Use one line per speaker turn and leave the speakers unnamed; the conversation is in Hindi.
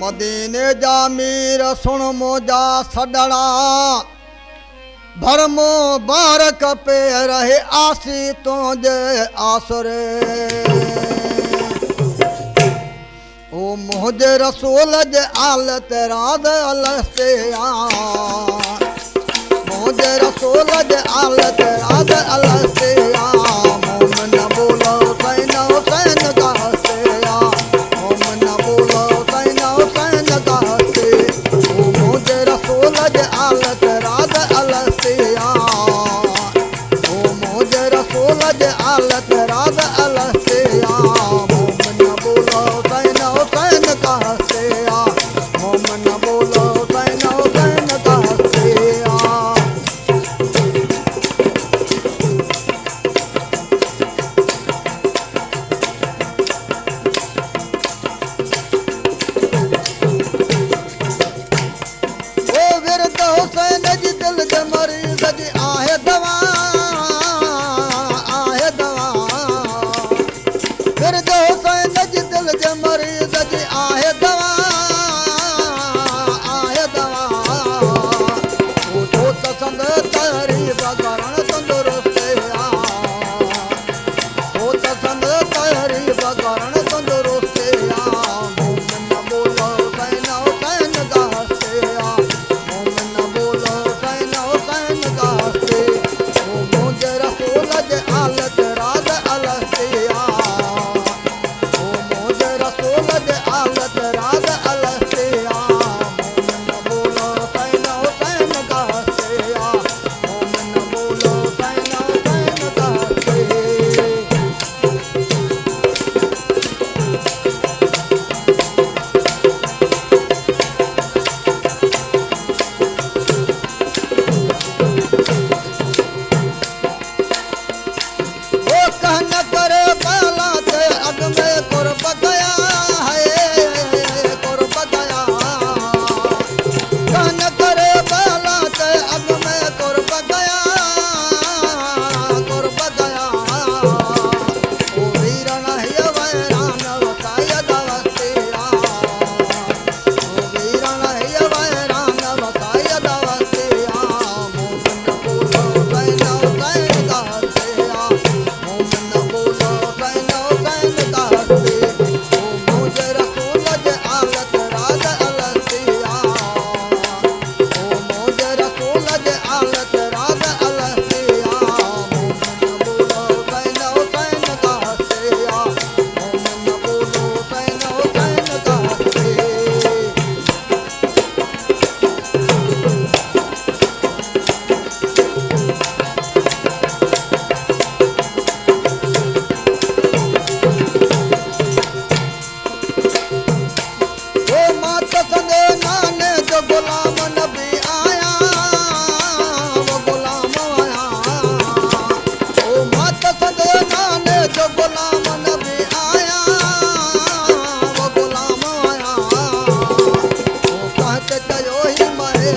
मदीने जा मीर सुन मोजा सडड़ा भरमो बारक पे रहे आसी तुझे आसरे ओ मुझे रसूल जे आलत राज अलस्ते मुझे रसूल जे आलत राज अलस्ते मोमन बोलो सैन हुसैन गाते मोमन बोलो सैन हुसैन गाते ओ मुझे रसूल जे आलत राज अलस्ते ओ मुझे रसूल जे आलत राज अलस्ते मोमन बोलो सैन हुसैन गाते मोमन बोलो सैन हुसैन गाते हुसैन जी दिल जे मरीज़ जी आहे दवा विरद हुसैन जी दिल जे मरीज़ जी आहे दवा उठो त संद तहरीब करण तंदुरुस्त हो त संद तहरीब करण तंदुरुस्त मोमन बोलो सैन हुसैन गाते आलत राज अलस्ते ओ मोज रसूल जे आलत राज अलस्ते मोमन बोलो सैन हुसैन गाते मोमन बोलो सैन हुसैन गाते कहन करे पहला ते अग में कुर्ब गया है कुर्ब गया कहन करे पहला ते अग में कुर्ब गया ओ वीरन हिय वैरान वकाय दवस्ते ओ वीरन हिय वैरान वकाय दवस्ते मोमन बोलो सैन हुसैन गाते मोमन बोलो सैन हुसैन गाते ओ मुझे रसूल जे आलत राज अलस्ते ओ मुझे रसूल जे आलत राज अलस्ते मोमन बोलो सैन हुसैन गाते मोमन बोलो सैन हुसैन गाते ओ मात संदे नाने जो गुलाम नबी आया वो गुलाम आया ओ मात संदे नाने जो गुलाम नबी आया वो गुलाम आया ओ कहते चयो ही महे